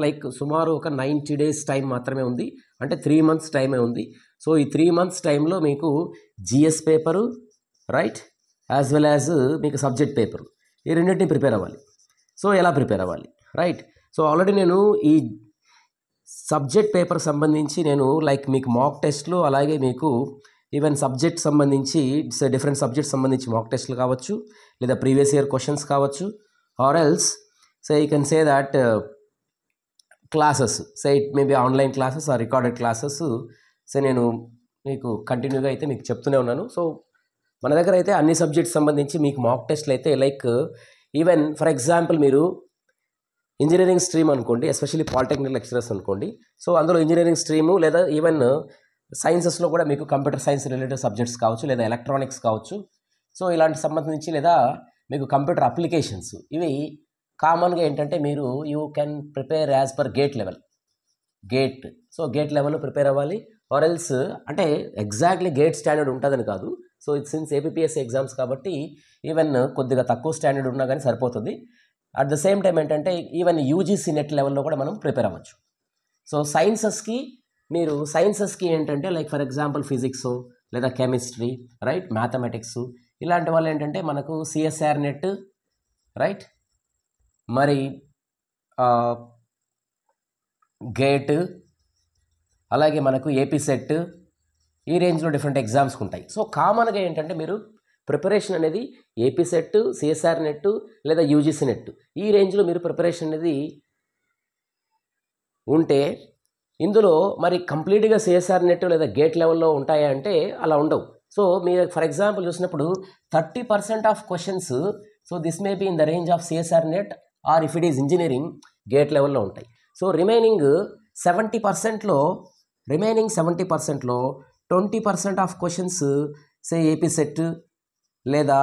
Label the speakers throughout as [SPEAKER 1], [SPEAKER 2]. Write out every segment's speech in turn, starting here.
[SPEAKER 1] Like సుమారు ఒక 90 days time మాత్రమే ఉంది, అంటే 3 మంత్స్ టైమే ఉంది. సో ఈ 3 మంత్స్ టైంలో మీకు GS paper right as well as మీకు సబ్జెక్ట్ పేపరు ఈ రెండింటిని ప్రిపేర్ అవ్వాలి. సో ఎలా ప్రిపేర్ అవ్వాలి రైట్. సో ఆల్రెడీ నేను ఈ సబ్జెక్ట్ పేపర్ సంబంధించి నేను లైక్ మీకు మాక్ టెస్ట్లు అలాగే మీకు ఈవెన్ సబ్జెక్ట్ సంబంధించి డిఫరెంట్ సబ్జెక్ట్ సంబంధించి మాక్ టెస్ట్లు కావచ్చు, లేదా ప్రీవియస్ ఇయర్ క్వశ్చన్స్ కావచ్చు, or else say you can say that classes say it maybe online classes or recorded classes. So నేను మీకు కంటిన్యూగా అయితే మీకు చెప్తూనే ఉన్నాను. సో మన దగ్గర అయితే అన్ని సబ్జెక్ట్స్ సంబంధించి మీకు మాక్ టెస్ట్లు అయితే లైక్ ఈవెన్ ఫర్ ఎగ్జాంపుల్ మీరు ఇంజనీరింగ్ స్ట్రీమ్ అనుకోండి, ఎస్పెషల్లీ పాలిటెక్నిక్ లెక్చరర్స్ అనుకోండి. సో అందులో ఇంజనీరింగ్ స్ట్రీము లేదా ఈవెన్ సైన్సెస్లో కూడా మీకు కంప్యూటర్ సైన్స్ రిలేటెడ్ సబ్జెక్ట్స్ కావచ్చు, లేదా ఎలక్ట్రానిక్స్ కావచ్చు. సో ఇలాంటి సంబంధించి లేదా మీకు కంప్యూటర్ అప్లికేషన్స్ ఇవి కామన్గా ఏంటంటే మీరు you can prepare as per gate level. So gate లెవెల్లో ప్రిపేర్ అవ్వాలి. ఆర్ ఎల్స్ అంటే ఎగ్జాక్ట్లీ గేట్ స్టాండర్డ్ ఉంటుందని కాదు. సో ఇది సిన్స్ ఏపీఎస్సీ ఎగ్జామ్స్ కాబట్టి ఈవెన్ కొద్దిగా తక్కువ స్టాండర్డ్ ఉన్నా కానీ సరిపోతుంది. అట్ ద సేమ్ టైం ఏంటంటే ఈవెన్ యూజీసీ నెట్ లెవెల్లో కూడా మనం ప్రిపేర్ అవ్వచ్చు. సో సైన్సెస్కి ఏంటంటే లైక్ ఫర్ ఎగ్జాంపుల్ ఫిజిక్స్ లేదా కెమిస్ట్రీ రైట్, మ్యాథమెటిక్స్ ఇలాంటి వాళ్ళు ఏంటంటే మనకు సిఎస్ఆర్ నెట్ రైట్, మరి గేట్, అలాగే మనకు ఏపీ సెట్, ఈ రేంజ్లో డిఫరెంట్ ఎగ్జామ్స్కి ఉంటాయి. సో కామన్గా ఏంటంటే మీరు ప్రిపరేషన్ అనేది ఏపీ సెట్, సిఎస్ఆర్ నెట్ లేదా యూజీసీ నెట్ ఈ రేంజ్లో మీరు ప్రిపరేషన్ అనేది ఉంటే, ఇందులో మరి కంప్లీట్గా సిఎస్ఆర్ నెట్ లేదా గేట్ లెవెల్లో ఉంటాయా అంటే అలా ఉండవు. సో మీరు ఫర్ ఎగ్జాంపుల్ చూసినప్పుడు 30% of questions so this may be in the range of CSIR NET or if it is engineering GATE లెవెల్లో ఉంటాయి. సో రిమైనింగ్ 70%లో 20% of questions say AP SET లేదా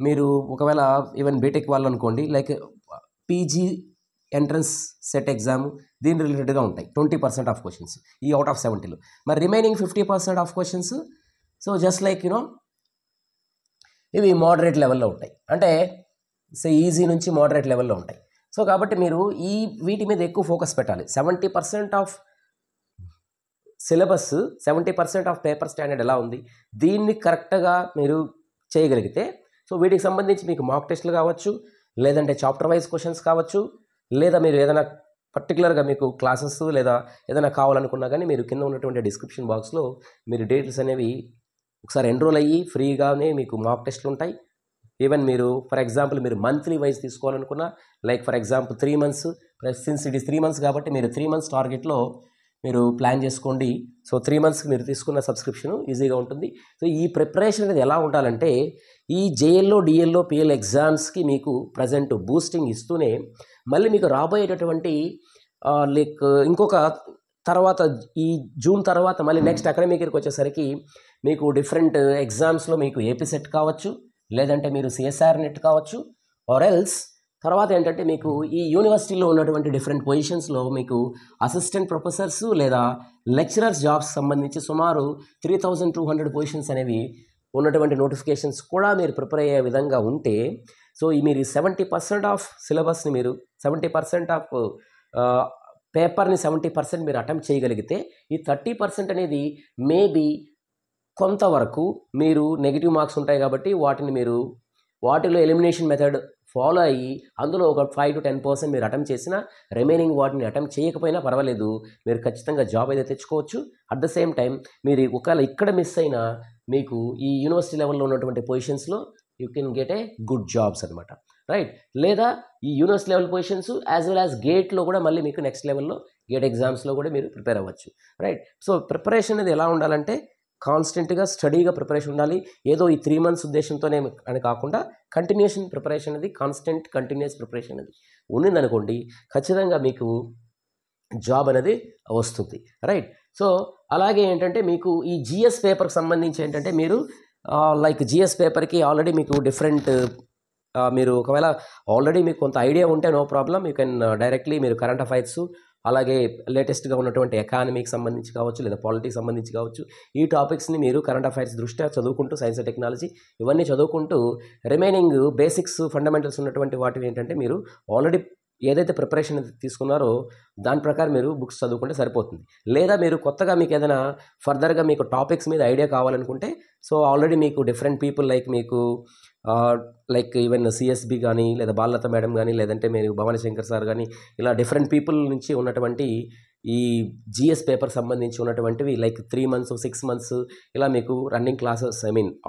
[SPEAKER 1] మీరు ఒకవేళ ఈవెన్ బీటెక్ వాళ్ళు అనుకోండి like PG entrance SET exam దీని రిలేటెడ్గా ఉంటాయి 20% ఆఫ్ క్వశ్చన్స్ ఈ అవుట్ ఆఫ్ 70లో. మరి remaining 50% of questions so just like ఇవి మోడరేట్ లెవెల్లో ఉంటాయి, అంటే సో ఈజీ నుంచి మోడరేట్ లెవెల్లో ఉంటాయి. సో కాబట్టి మీరు వీటి మీద ఎక్కువ ఫోకస్ పెట్టాలి. 70% of syllabus, 70% of paper standard ఎలా ఉంది దీన్ని కరెక్ట్గా మీరు చేయగలిగితే సో వీటికి సంబంధించి మీకు మాక్ టెస్ట్లు కావచ్చు, లేదంటే చాప్టర్ వైజ్ క్వశ్చన్స్ కావచ్చు, లేదా మీరు ఏదైనా పర్టికులర్గా మీకు క్లాసెస్ లేదా ఏదైనా కావాలనుకున్నా కానీ మీరు కింద ఉన్నటువంటి డిస్క్రిప్షన్ బాక్స్లో మీరు డీటెయిల్స్ అనేవి ఒకసారి ఎన్రోల్ అయ్యి ఫ్రీగానే మీకు మాక్ టెస్ట్లు ఉంటాయి. ఈవెన్ మీరు ఫర్ ఎగ్జాంపుల్ మీరు మంత్లీ వైజ్ తీసుకోవాలనుకున్నా like for example 3 months since it is 3 months కాబట్టి మీరు 3 మంత్స్ టార్గెట్లో మీరు ప్లాన్ చేసుకోండి. సో 3 మంత్స్కి మీరు తీసుకున్న సబ్స్క్రిప్షన్ ఈజీగా ఉంటుంది. సో ఈ ప్రిపరేషన్ అనేది ఎలా ఉండాలంటే ఈ జేఎల్లో డిఎల్లో పిఎల్ ఎగ్జామ్స్కి మీకు ప్రజెంట్ బూస్టింగ్ ఇస్తూనే మళ్ళీ మీకు రాబోయేటటువంటి లైక్ ఇంకొక తర్వాత ఈ జూన్ తర్వాత మళ్ళీ నెక్స్ట్ అకాడమిక్ ఇయర్కి వచ్చేసరికి మీకు డిఫరెంట్ ఎగ్జామ్స్లో మీకు ఏపీ సెట్ కావచ్చు, లేదంటే మీరు సిఎస్ఆర్ నెట్ కావచ్చు, ఆర్ ఎల్స్ తర్వాత ఏంటంటే మీకు ఈ యూనివర్సిటీలో ఉన్నటువంటి డిఫరెంట్ పొజిషన్స్లో మీకు అసిస్టెంట్ ప్రొఫెసర్స్ లేదా లెక్చరర్స్ జాబ్స్ సంబంధించి సుమారు 3200 పొజిషన్స్ అనేవి ఉన్నటువంటి నోటిఫికేషన్స్ కూడా మీరు ప్రిపేర్ అయ్యే విధంగా ఉంటే సో మీరు 70% ఆఫ్ సిలబస్ని మీరు 70% ఆఫ్ పేపర్ని 70% మీరు అటెంప్ట్ చేయగలిగితే ఈ 30% అనేది మేబీ కొంతవరకు మీరు నెగిటివ్ మార్క్స్ ఉంటాయి కాబట్టి వాటిలో ఎలిమినేషన్ మెథడ్ ఫాలో అయ్యి అందులో ఒక 5 to 10% మీరు అటెంప్ట్ చేసినా రిమైనింగ్ వాటిని అటెంప్ట్ చేయకపోయినా పర్వాలేదు, మీరు ఖచ్చితంగా జాబ్ అయితే తెచ్చుకోవచ్చు. అట్ ద సేమ్ టైం మీరు ఒకవేళ ఇక్కడ మిస్ అయినా మీకు ఈ యూనివర్సిటీ లెవెల్లో ఉన్నటువంటి పొజిషన్స్లో you can get a good jobs అనమాట రైట్. లేదా ఈ university level positions as well as గేట్లో కూడా మళ్ళీ మీకు నెక్స్ట్ లెవెల్లో గేట్ ఎగ్జామ్స్లో కూడా మీరు ప్రిపేర్ అవ్వచ్చు రైట్. సో ప్రిపరేషన్ అనేది ఎలా ఉండాలంటే కాన్స్టెంట్గా స్టడీగా ప్రిపరేషన్ ఉండాలి. ఏదో ఈ 3 మంత్స్ ఉద్దేశంతోనే అని కాకుండా కంటిన్యూషన్ ప్రిపరేషన్ అనేది కంటిన్యూస్ ప్రిపరేషన్ అనేది ఉన్నదనుకోండి ఖచ్చితంగా మీకు జాబ్ అనేది వస్తుంది రైట్. సో అలాగే ఏంటంటే మీకు ఈ జిఎస్ పేపర్కి సంబంధించి ఏంటంటే మీరు లైక్ జిఎస్ పేపర్కి ఆల్రెడీ మీకు డిఫరెంట్ మీరు ఒకవేళ ఆల్రెడీ మీకు కొంత ఐడియా ఉంటే no problem, you can directly మీరు కరెంట్ అఫైర్స్ అలాగే లేటెస్ట్గా ఉన్నటువంటి ఎకానమీకి సంబంధించి కావచ్చు లేదా పాలిటిక్స్ సంబంధించి కావచ్చు ఈ టాపిక్స్ని మీరు కరెంట్ అఫైర్స్ దృష్ట్యా చదువుకుంటూ సైన్స్ అండ్ టెక్నాలజీ ఇవన్నీ చదువుకుంటూ రిమైనింగ్ బేసిక్స్ ఫండమెంటల్స్ ఉన్నటువంటి వాటిని ఏంటంటే మీరు ఆల్రెడీ ఏదైతే ప్రిపరేషన్ తీసుకున్నారో దాని ప్రకారం మీరు బుక్స్ చదువుకుంటే సరిపోతుంది. లేదా మీరు కొత్తగా మీకు ఏదైనా ఫర్దర్గా మీకు టాపిక్స్ మీద ఐడియా కావాలనుకుంటే సో ఆల్రెడీ మీకు డిఫరెంట్ పీపుల్ లైక్ మీకు లైక్ ఈవెన్ సిఎస్బి కానీ లేదా బాలలత మేడం కానీ లేదంటే మీరు భవానీ శంకర్ సార్ కానీ ఇలా డిఫరెంట్ పీపుల్ నుంచి ఉన్నటువంటి ఈ జిఎస్ పేపర్ సంబంధించి ఉన్నటువంటివి లైక్ 3 months 6 months ఇలా మీకు running classes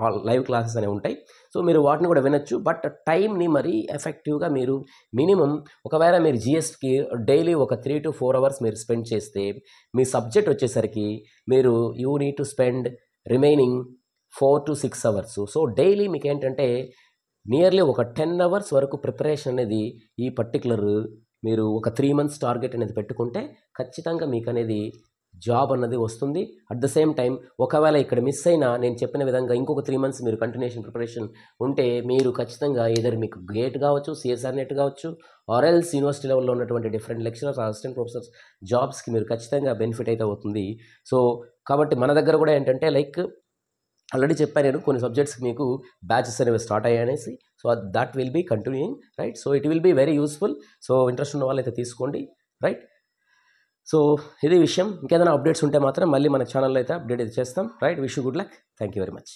[SPEAKER 1] all live classes అనేవి ఉంటాయి. సో మీరు వాటిని కూడా వినొచ్చు. బట్ టైంని మరీ ఎఫెక్టివ్గా మీరు మినిమం ఒకవేళ మీరు జిఎస్కి డైలీ ఒక 3 to 4 hours మీరు స్పెండ్ చేస్తే మీ సబ్జెక్ట్ వచ్చేసరికి మీరు you need to spend remaining 4 to 6 hours. So daily మీకు ఏంటంటే నియర్లీ ఒక 10 hours వరకు ప్రిపరేషన్ అనేది ఈ పర్టికులర్ మీరు ఒక 3 months టార్గెట్ అనేది పెట్టుకుంటే ఖచ్చితంగా మీకు అనేది జాబ్ అన్నది వస్తుంది. అట్ ద సేమ్ టైం ఒకవేళ ఇక్కడ మిస్ అయినా నేను చెప్పిన విధంగా ఇంకొక 3 months మీరు కంటిన్యూషన్ ప్రిపరేషన్ ఉంటే మీరు ఖచ్చితంగా ఏదర్ మీకు గేట్ కావచ్చు, సిఎస్ఆర్ నెట్ కావచ్చు, ఆర్ఎల్స్ యూనివర్సిటీ లెవెల్లో ఉన్నటువంటి డిఫరెంట్ లెక్చరర్స్, అసిస్టెంట్ ప్రొఫెసర్స్ జాబ్స్కి మీరు ఖచ్చితంగా బెనిఫిట్ అయితే అవుతుంది. సో కాబట్టి మన దగ్గర కూడా ఏంటంటే లైక్ ఆల్రెడీ చెప్పాను నేను కొన్ని సబ్జెక్ట్స్కి మీకు బ్యాచెస్ అనేవి స్టార్ట్ అయ్యాయనేసి. So that will be continuing, right. So it will be very useful. So interest ఉన్న వాళ్ళైతే తీసుకోండి, రైట్. సో ఇది విషయం. ఇంకేదైనా అప్డేట్స్ ఉంటే మాత్రం మళ్ళీ మన ఛానల్లో అయితే అప్డేట్ అయితే చేస్తాం, right. Wish you good luck. Thank you very much.